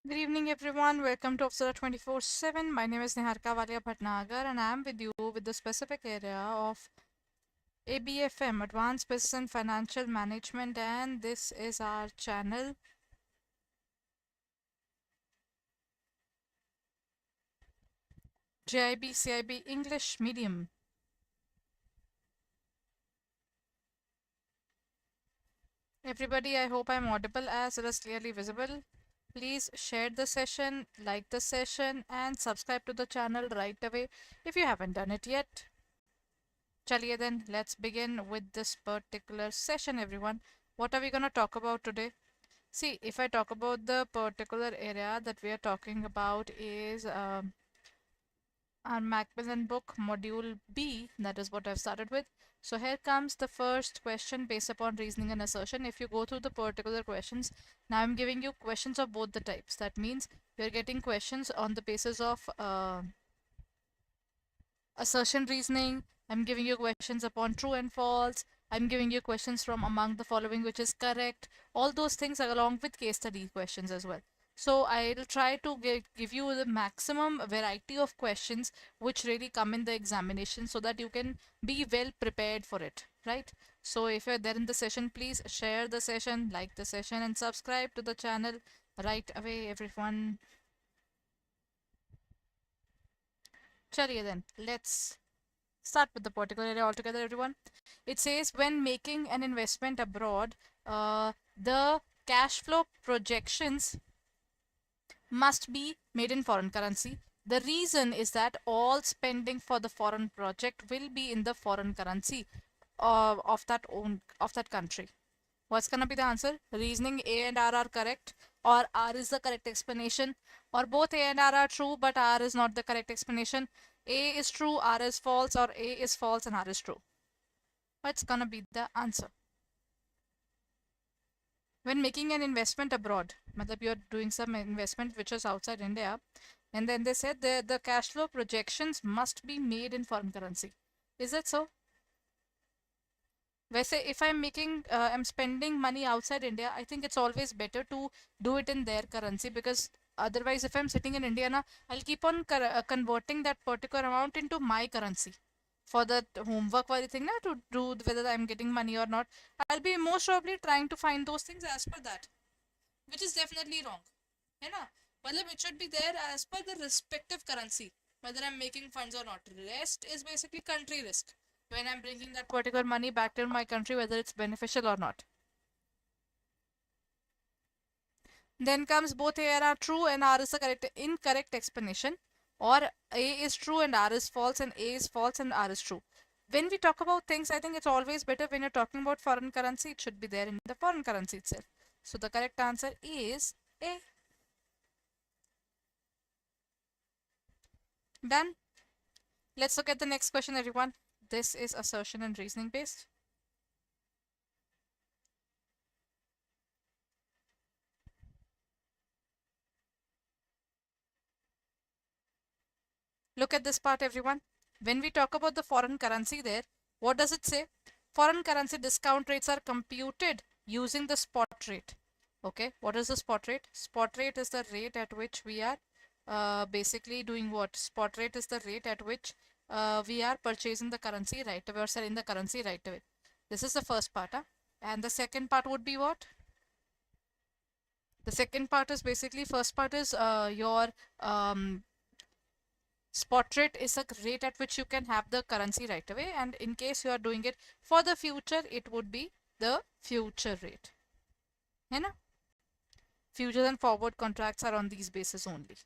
Good evening, everyone. Welcome to Observer 24/7. My name is Niharika Valia Bhatnagar, and I am with you with the specific area of ABFM, Advanced Business and Financial Management, and this is our channel. JAIIB CAIIB English Medium. Everybody, I hope I'm audible as well as clearly visible. Please share the session, like the session, and subscribe to the channel right away if you haven't done it yet. Chaliye then, let's begin with this particular session, everyone. What are we going to talk about today? See, if I talk about the particular area that we are talking about is our Macmillan book, Module B. That is what I've started with. So here comes the first question based upon reasoning and assertion. If you go through the particular questions, now I'm giving you questions of both the types. That means you're getting questions on the basis of assertion reasoning. I'm giving you questions upon true and false. I'm giving you questions from among the following which is correct. All those things are along with case study questions as well. So I'll try to give you the maximum variety of questions which really come in the examination so that you can be well prepared for it, right? So if you're there in the session, please share the session, like the session, and subscribe to the channel right away, everyone. Chaliye then, let's start with the particular area altogether, everyone. It says when making an investment abroad, the cash flow projections must be made in foreign currency. The reason is that all spending for the foreign project will be in the foreign currency of that country. What's gonna be the answer? Reasoning A and R are correct, or R is the correct explanation, or both A and R are true, but R is not the correct explanation. A is true, R is false, or A is false and R is true. What's gonna be the answer? When making an investment abroad, matlab you're doing some investment which is outside India, and then they said the cash flow projections must be made in foreign currency. Is that so? वैसे if I'm spending money outside India, I think it's always better to do it in their currency, because otherwise if I'm sitting in India na, I'll keep on converting that particular amount into my currency for the homework wali thing na, to do whether I'm getting money or not. I'll be most probably trying to find those things as per that, which is definitely wrong. है ना? मतलब it should be there as per the respective currency, whether I'm making funds or not. Rest is basically country risk. When I'm bringing that particular money back to my country, whether it's beneficial or not. Then comes both A and R true and R is the incorrect explanation, or A is true and R is false, and A is false and R is true. When we talk about things, I think it's always better when you're talking about foreign currency, it should be there in the foreign currency itself. So the correct answer is A. Done. Let's look at the next question, everyone. This is assertion and reasoning based. Look at this part, everyone. When we talk about the foreign currency there, what does it say? Foreign currency discount rates are computed using the spot rate. Okay, what is the spot rate? Spot rate is the rate at which we are basically doing what? Spot rate is the rate at which we are purchasing the currency right away or selling the currency right away. This is the first part. Huh? And the second part would be what? The second part is basically, first part is your spot rate is a rate at which you can have the currency right away, and in case you are doing it for the future, it would be the future rate. है ना? Futures and forward contracts are on these bases only.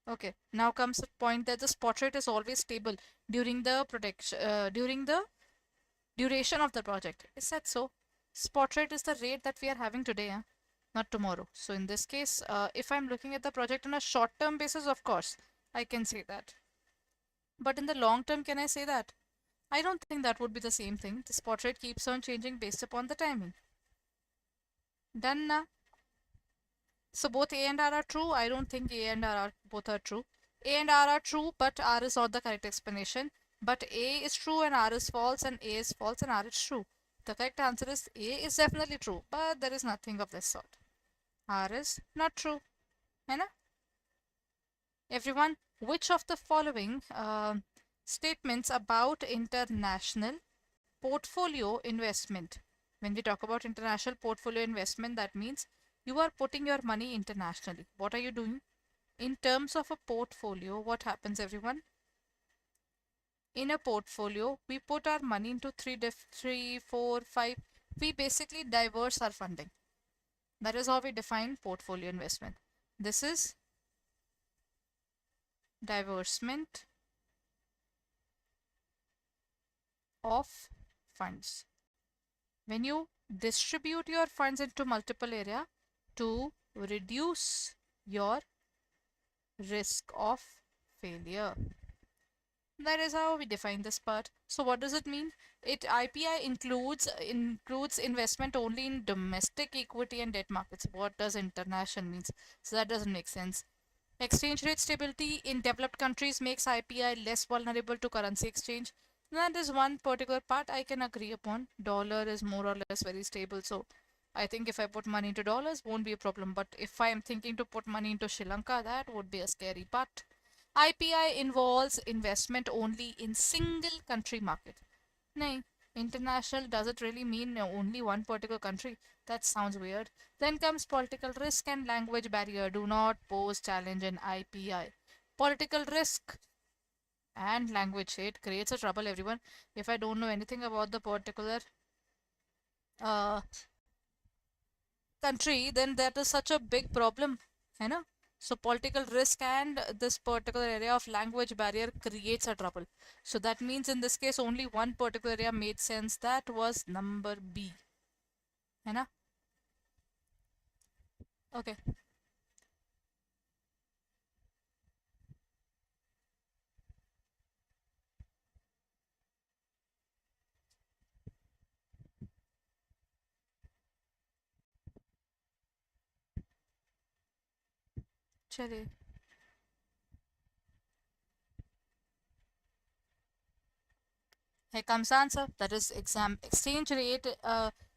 Okay, now comes the point that the spot rate is always stable during the duration of the project. Is that so? Spot rate is the rate that we are having today, not tomorrow. So in this case, if I'm looking at the project on a short-term basis, of course, I can say that. But in the long term, can I say that? I don't think that would be the same thing. The spot rate keeps on changing based upon the timing. Done na? So both A and R are true. I don't think A and R are both are true. A and R are true, but R is not the correct explanation. But A is true and R is false, and A is false and R is true. The correct answer is A is definitely true, but there is nothing of this sort. R is not true. है ना? Everyone, which of the following statements about international portfolio investment? When we talk about international portfolio investment, that means you are putting your money internationally. What are you doing? In terms of a portfolio, what happens, everyone? In a portfolio, we put our money into three, four, five. We basically diverse our funding. That is how we define portfolio investment. This is diversement of funds. When you distribute your funds into multiple area to reduce your risk of failure. That is how we define this part. So what does it mean? IPI includes investment only in domestic equity and debt markets. What does international means? So that doesn't make sense. Exchange rate stability in developed countries makes IPI less vulnerable to currency exchange. That is one particular part I can agree upon. Dollar is more or less very stable, so I think if I put money into dollars, won't be a problem. But if I am thinking to put money into Sri Lanka, that would be a scary part. IPI involves investment only in single country market. No, international does it really mean only one particular country? That sounds weird. Then comes political risk and language barrier. Do not pose challenge in IPI. Political risk and language, it creates a trouble, everyone. If I don't know anything about the particular uh, country, then that is such a big problem, you know. So political risk and this particular area of language barrier creates a trouble. So that means in this case only one particular area made sense. That was number B, है ना? Okay. चलिए. Here comes the answer. That is exchange rate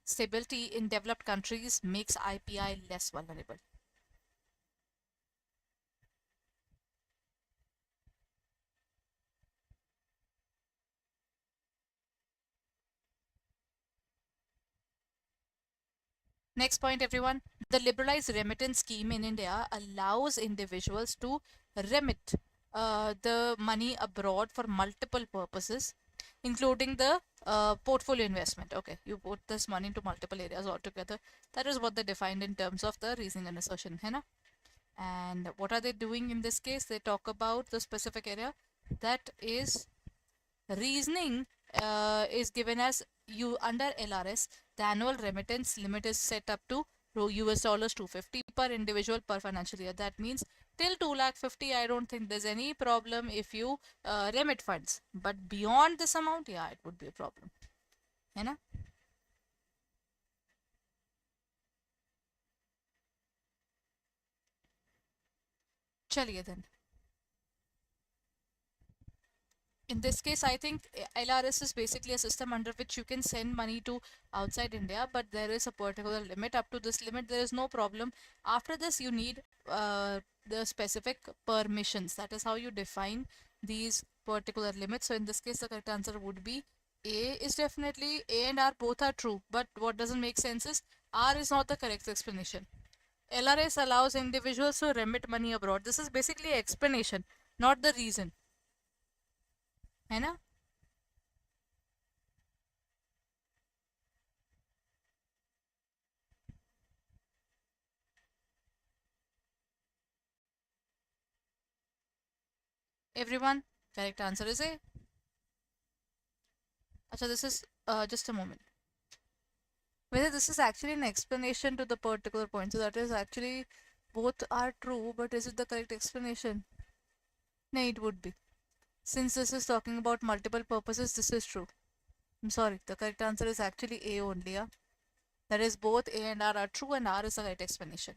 stability in developed countries makes IPI less vulnerable. Next point, everyone. The liberalized remittance scheme in India allows individuals to remit the money abroad for multiple purposes, including the portfolio investment. Okay, you put this money into multiple areas altogether. That is what they defined in terms of the reasoning and assertion. है ना? And what are they doing in this case? They talk about the specific area that is reasoning is given as you under LRS. The annual remittance limit is set up to US dollars 250 per individual per financial year. That means till 2,50,000 I don't think there's any problem if you remit funds. But beyond this amount, yeah, it would be a problem. है ना? चलिए then. In this case, I think LRS is basically a system under which you can send money to outside India, but there is a particular limit. Up to this limit, there is no problem. After this, you need the specific permissions. That is how you define these particular limits. So in this case, the correct answer would be A is definitely A and R both are true. But what doesn't make sense is R is not the correct explanation. LRS allows individuals to remit money abroad. This is basically explanation, not the reason. है ना? Everyone, correct answer is A. Acha, this is just a moment. Whether this is actually an explanation to the particular point. So that is actually both are true, but is it the correct explanation? No, it would be. Since this is talking about multiple purposes, this is true. I'm sorry, the correct answer is actually A only. Yeah? That is both A and R are true and R is the right explanation.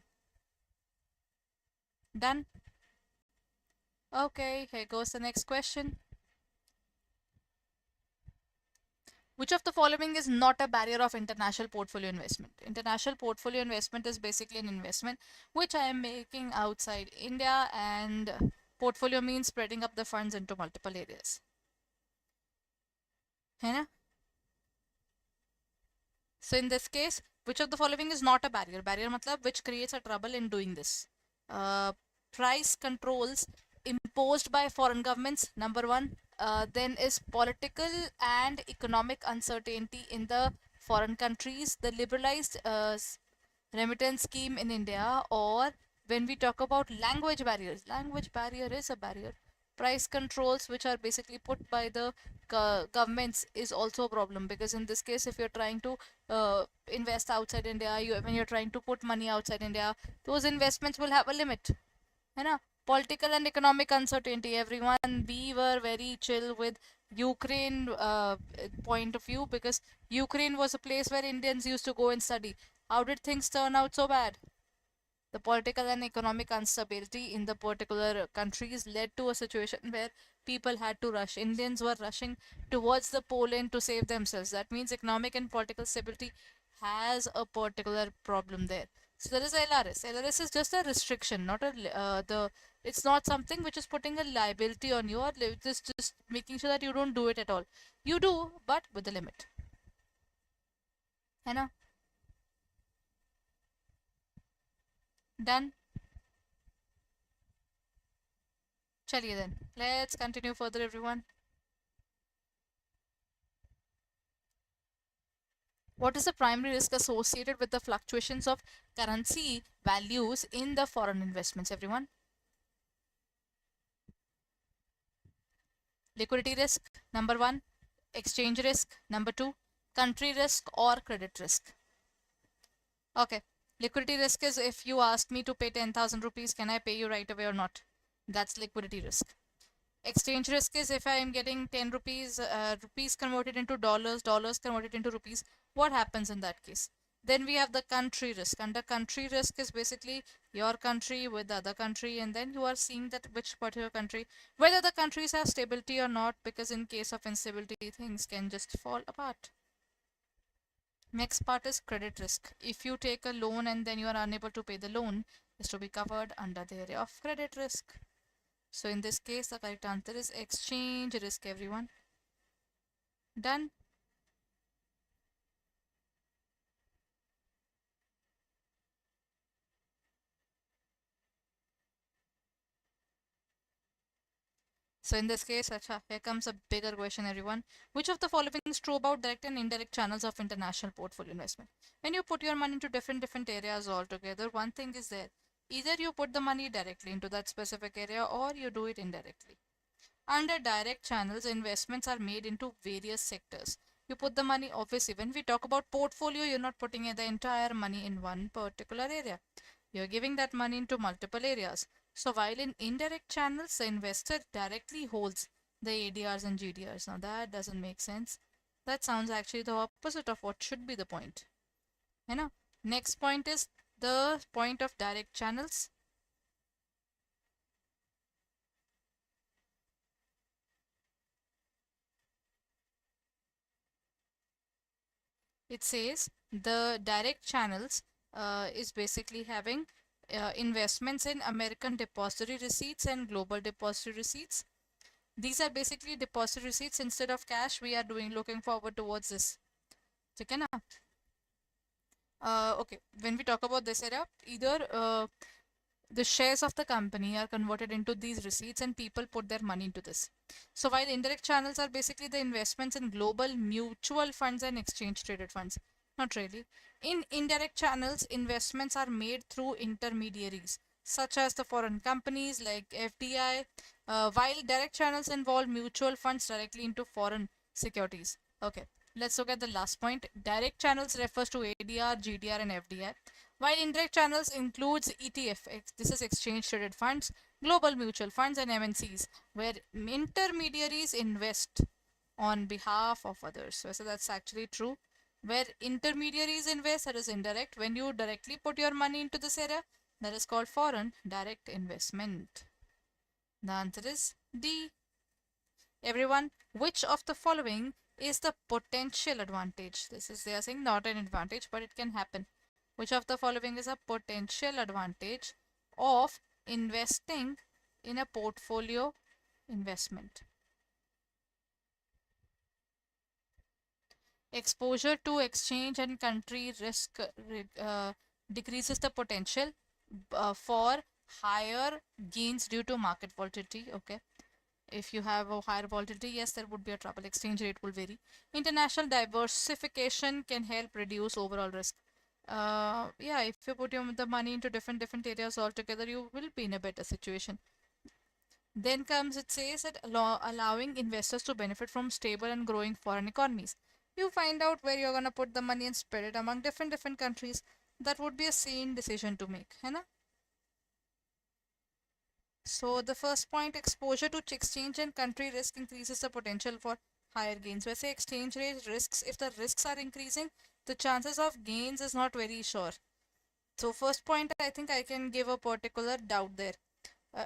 Done? Okay, here goes the next question. Which of the following is not a barrier of international portfolio investment? International portfolio investment is basically an investment which I am making outside India, and portfolio means spreading up the funds into multiple areas. है ना? So in this case, which of the following is not a barrier? Barrier matlab which creates a trouble in doing this. Price controls imposed by foreign governments, number one. Then is political and economic uncertainty in the foreign countries, the liberalized remittance scheme in India, or when we talk about language barrier is a barrier. Price controls, which are basically put by the governments, is also a problem, because in this case, if you're trying to invest outside India, when you're trying to put money outside India, those investments will have a limit. है ना? Political and economic uncertainty, everyone, we were very chill with Ukraine point of view, because Ukraine was a place where Indians used to go and study. How did things turn out so bad? The political and economic instability in the particular countries led to a situation where people had to rush. Indians were rushing towards the Poland to save themselves. That means economic and political stability has a particular problem there. So there is LRS. LRS is just a restriction, not a it's not something which is putting a liability on you, or just making sure that you don't do it at all. You do, but with a limit. है ना? Done. Chaliye then. Let's continue further, everyone. What is the primary risk associated with the fluctuations of currency values in the foreign investments, everyone? Liquidity risk, number one. Exchange risk, number two. Country risk or credit risk. Okay. Liquidity risk is if you ask me to pay 10,000 rupees, can I pay you right away or not? That's liquidity risk. Exchange risk is if I am getting 10 rupees, rupees converted into dollars, dollars converted into rupees, what happens in that case? Then we have the country risk. Under country risk is basically your country with the other country, and then you are seeing that which particular country, whether the countries have stability or not, because in case of instability, things can just fall apart. Next part is credit risk. If you take a loan and then you are unable to pay the loan, is to be covered under the area of credit risk. So in this case, the correct answer is exchange risk, everyone. Done. So in this case, here comes a bigger question, everyone. Which of the following is true about direct and indirect channels of international portfolio investment? When you put your money into different areas altogether, one thing is there. Either you put the money directly into that specific area, or you do it indirectly. Under direct channels, investments are made into various sectors. You put the money, obviously, when we talk about portfolio, you're not putting the entire money in one particular area. You're giving that money into multiple areas. So while in indirect channels, the investor directly holds the ADRs and GDRs. Now that doesn't make sense. That sounds actually the opposite of what should be the point. You know? Next point is the point of direct channels. It says the direct channels is basically having investments in American depository receipts and global depository receipts. These are basically depository receipts instead of cash. We are looking forward towards this. Okay, na? Okay, when we talk about this area, either the shares of the company are converted into these receipts and people put their money into this. So while indirect channels are basically the investments in global mutual funds and exchange traded funds. Not really. In indirect channels, investments are made through intermediaries such as the foreign companies like FDI, while direct channels involve mutual funds directly into foreign securities. Okay, let's look at the last point. Direct channels refers to ADR, GDR and FDI. While indirect channels includes ETF, this is exchange traded funds, global mutual funds and MNCs, where intermediaries invest on behalf of others. So that's actually true. Where intermediaries invest, that is indirect. When you directly put your money into this area, that is called foreign direct investment. The answer is D. Everyone, which of the following is the potential advantage? This is, they are saying, not an advantage, but it can happen. Which of the following is a potential advantage of investing in a portfolio investment? Exposure to exchange and country risk decreases the potential for higher gains due to market volatility. Okay. If you have a higher volatility, yes, there would be a trouble. Exchange rate will vary. International diversification can help reduce overall risk. Yeah, if you put the money into different areas altogether, you will be in a better situation. Then comes, it says that allowing investors to benefit from stable and growing foreign economies. You find out where you're gonna put the money and spread it among different countries. That would be a sane decision to make, है ना? So the first point, exposure to exchange and country risk increases the potential for higher gains. Where say exchange rate risks, if the risks are increasing, the chances of gains is not very sure. So first point, I think I can give a particular doubt there.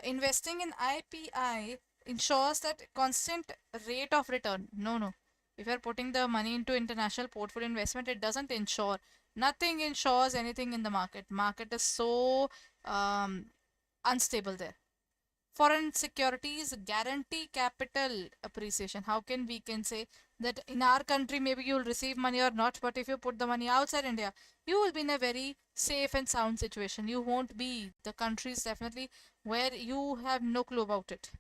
Investing in IPI ensures that constant rate of return. No. If you're putting the money into international portfolio investment, it doesn't ensure. Nothing ensures anything in the market. Market is so unstable there. Foreign securities guarantee capital appreciation. How can we can say that in our country maybe you'll receive money or not, but if you put the money outside India, you will be in a very safe and sound situation. You won't be. The countries definitely where you have no clue about it.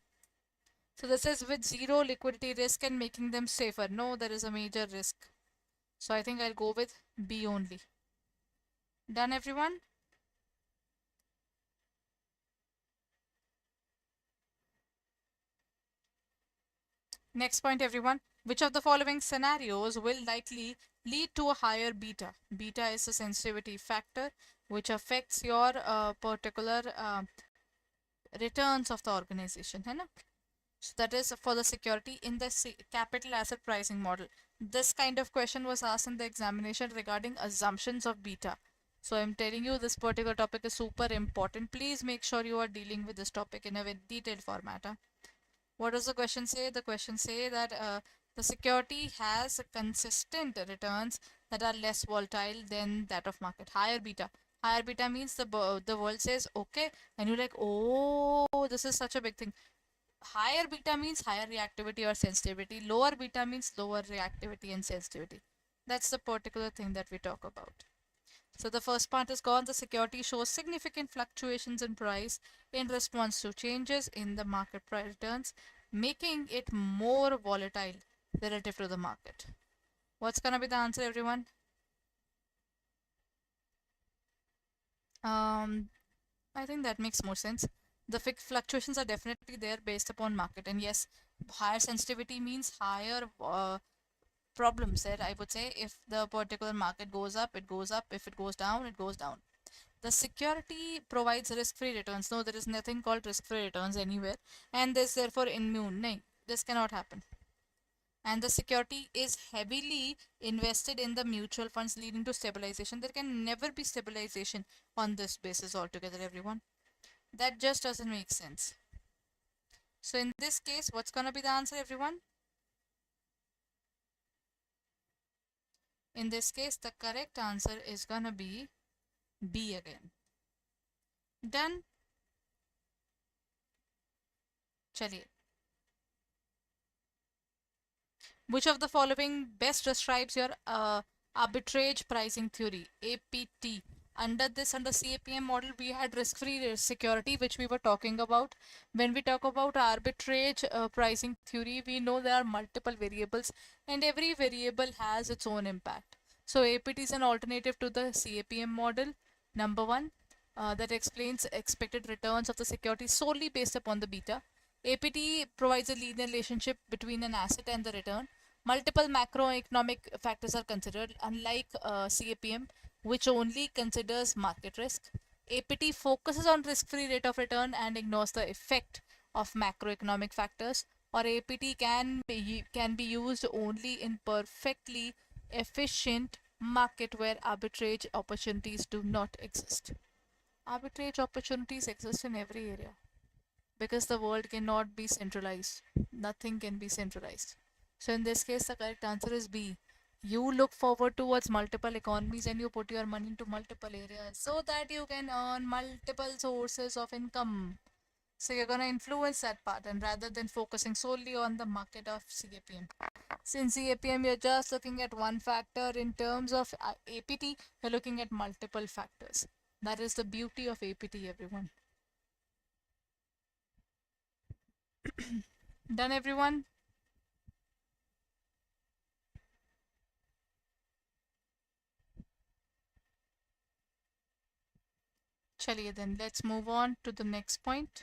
So this is with zero liquidity risk and making them safer. No, there is a major risk. So I think I'll go with B only. Done, everyone? Next point, everyone. Which of the following scenarios will likely lead to a higher beta? Beta is a sensitivity factor which affects your particular returns of the organization. है ना? So that is for the security in the capital asset pricing model. This kind of question was asked in the examination regarding assumptions of beta. So I'm telling you this particular topic is super important. Please make sure you are dealing with this topic in a very detailed format. Huh? What does the question say? The question say that the security has consistent returns that are less volatile than that of market. Higher beta. Higher beta means the world says okay, and you're like, oh, this is such a big thing. Higher beta means higher reactivity or sensitivity. Lower beta means lower reactivity and sensitivity. That's the particular thing that we talk about. So the first part is gone. The security shows significant fluctuations in price in response to changes in the market returns, making it more volatile relative to the market. What's gonna be the answer, everyone? I think that makes more sense. The fluctuations are definitely there based upon market, and yes, higher sensitivity means higher problems there. I would say if the particular market goes up, it goes up. If it goes down, it goes down. The security provides risk-free returns. No, there is nothing called risk-free returns anywhere, and this therefore immune. No, this cannot happen. And the security is heavily invested in the mutual funds, leading to stabilization. There can never be stabilization on this basis altogether, everyone. That just doesn't make sense. So in this case, what's gonna be the answer, everyone? In this case, the correct answer is gonna be B again. Done? Chaliye. Which of the following best describes your arbitrage pricing theory, APT? Under CAPM model, we had risk-free security, which we were talking about. When we talk about arbitrage pricing theory, we know there are multiple variables and every variable has its own impact. So APT is an alternative to the CAPM model. Number one, that explains expected returns of the security solely based upon the beta. APT provides a linear relationship between an asset and the return. Multiple macroeconomic factors are considered, unlike CAPM, which only considers market risk. APT focuses on risk-free rate of return and ignores the effect of macroeconomic factors, or APT can be used only in perfectly efficient market where arbitrage opportunities do not exist. Arbitrage opportunities exist in every area because the world cannot be centralized. Nothing can be centralized. So in this case, the correct answer is B. You look forward towards multiple economies and you put your money into multiple areas so that you can earn multiple sources of income. So you're going to influence that part and rather than focusing solely on the market of CAPM. Since CAPM, you're just looking at one factor in terms of APT, you're looking at multiple factors. That is the beauty of APT, everyone. Done, everyone? Chaliye then, let's move on to the next point.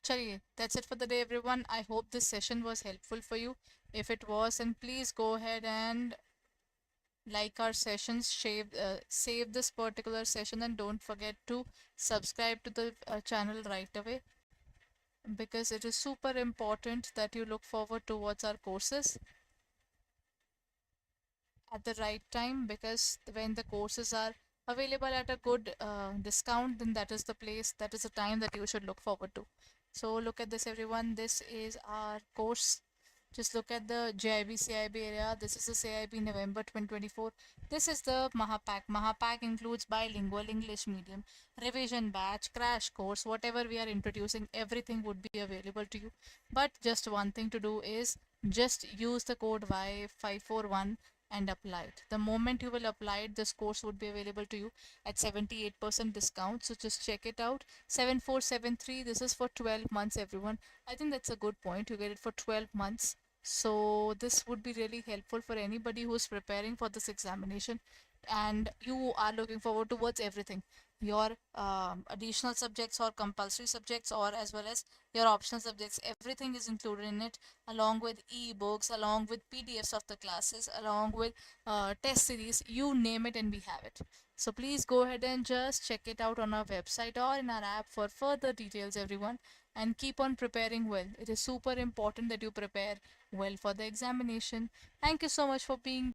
Chaliye, that's it for the day, everyone. I hope this session was helpful for you. If it was, then please go ahead and like our sessions, save this particular session, and don't forget to subscribe to the channel right away because it is super important that you look forward towards our courses at the right time, because when the courses are available at a good discount, then that is the place, that is the time that you should look forward to. So look at this, everyone. This is our course. Just look at the JIB CIB area. This is the CIB November 2024. This is the Mahapack. Mahapack includes bilingual English medium, revision batch, crash course, whatever we are introducing, everything would be available to you. But just one thing to do is just use the code Y541 and apply it. The moment you will apply it, this course would be available to you at 78% discount. So just check it out. 7473. This is for 12 months, everyone. I think that's a good point. You get it for 12 months. So this would be really helpful for anybody who's preparing for this examination and you are looking forward towards everything, your additional subjects or compulsory subjects, or as well as your optional subjects. Everything is included in it, along with ebooks, along with PDFs of the classes, along with test series, you name it and we have it. So please go ahead and just check it out on our website or in our app for further details, everyone, and keep on preparing well. It is super important that you prepare well for the examination. Thank you so much for being